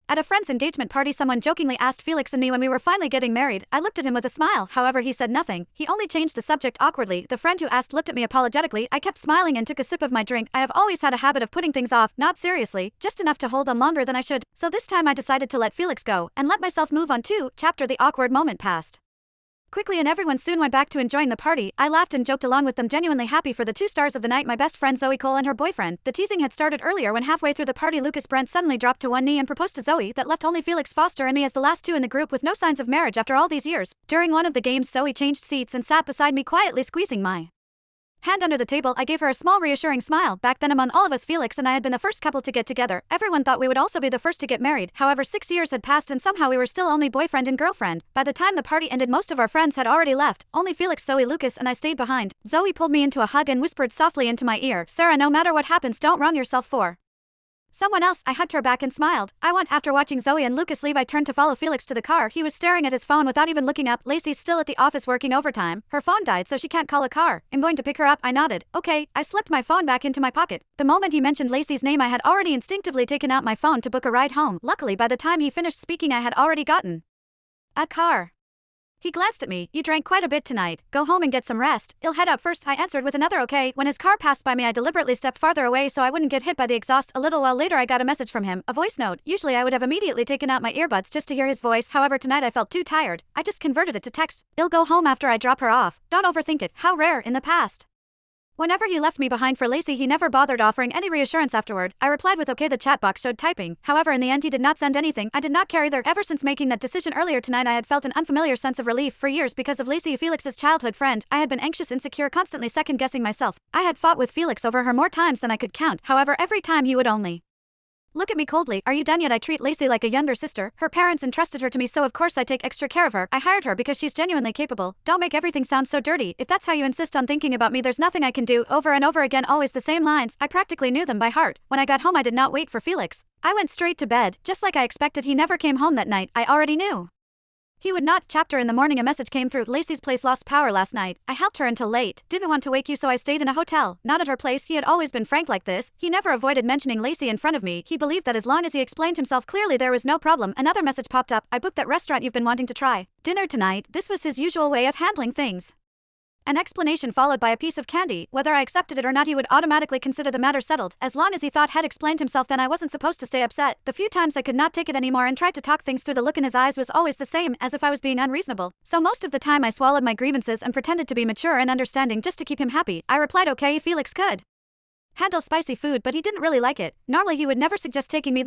At a friend's engagement party, someone jokingly asked Felix and me when we were finally getting married. I looked at him with a smile, however he said nothing. He only changed the subject awkwardly. The friend who asked looked at me apologetically. I kept smiling and took a sip of my drink. I have always had a habit of putting things off, not seriously, just enough to hold on longer than I should. So this time I decided to let Felix go, and let myself move on too. Chapter The awkward moment passed quickly and everyone soon went back to enjoying the party. I laughed and joked along with them, genuinely happy for the two stars of the night, my best friend Zoe Cole and her boyfriend. The teasing had started earlier when halfway through the party Lucas Brent suddenly dropped to one knee and proposed to Zoe. That left only Felix Foster and me as the last two in the group with no signs of marriage after all these years. During one of the games Zoe changed seats and sat beside me, quietly squeezing my hand under the table. I gave her a small reassuring smile. Back then among all of us, Felix and I had been the first couple to get together. Everyone thought we would also be the first to get married. However, 6 years had passed and somehow we were still only boyfriend and girlfriend. By the time the party ended, most of our friends had already left. Only Felix, Zoe, Lucas and I stayed behind. Zoe pulled me into a hug and whispered softly into my ear, "Sarah, no matter what happens, don't wrong yourself for someone else." I hugged her back and smiled. After watching Zoe and Lucas leave, I turned to follow Felix to the car. He was staring at his phone without even looking up. Lacey's still at the office working overtime. Her phone died so she can't call a car. I'm going to pick her up. I nodded. Okay. I slipped my phone back into my pocket. The moment he mentioned Lacey's name, I had already instinctively taken out my phone to book a ride home. Luckily, by the time he finished speaking, I had already gotten a car. He glanced at me. "You drank quite a bit tonight. Go home and get some rest. I'll head out first," I answered with another okay. When his car passed by me, I deliberately stepped farther away so I wouldn't get hit by the exhaust. A little while later I got a message from him, a voice note. Usually I would have immediately taken out my earbuds just to hear his voice, however tonight I felt too tired. I just converted it to text. "I'll go home after I drop her off. Don't overthink it." How rare in the past. Whenever he left me behind for Lacey, he never bothered offering any reassurance afterward. I replied with okay. The chat box showed typing. However, in the end he did not send anything. I did not care either. Ever since making that decision earlier tonight, I had felt an unfamiliar sense of relief. For years, because of Lacey, Felix's childhood friend, I had been anxious, insecure, constantly second-guessing myself. I had fought with Felix over her more times than I could count. However, every time he would only look at me coldly. "Are you done yet?" I treat Lacey like a younger sister. Her parents entrusted her to me, so of course I take extra care of her. I hired her because she's genuinely capable. Don't make everything sound so dirty. If that's how you insist on thinking about me, there's nothing I can do. Over and over again, always the same lines. I practically knew them by heart. When I got home, I did not wait for Felix. I went straight to bed. Just like I expected, he never came home that night. I already knew he would not. Chapter in the morning, a message came through. "Lacey's place lost power last night. I helped her until late. Didn't want to wake you, so I stayed in a hotel. Not at her place." He had always been frank like this. He never avoided mentioning Lacey in front of me. He believed that as long as he explained himself clearly, there was no problem. Another message popped up. "I booked that restaurant you've been wanting to try. Dinner tonight." This was his usual way of handling things. An explanation followed by a piece of candy. Whether I accepted it or not, he would automatically consider the matter settled. As long as he thought had explained himself, then I wasn't supposed to stay upset. The few times I could not take it anymore and tried to talk things through, the look in his eyes was always the same, as if I was being unreasonable. So most of the time I swallowed my grievances and pretended to be mature and understanding just to keep him happy. I replied okay. Felix could handle spicy food, but he didn't really like it. Normally he would never suggest taking me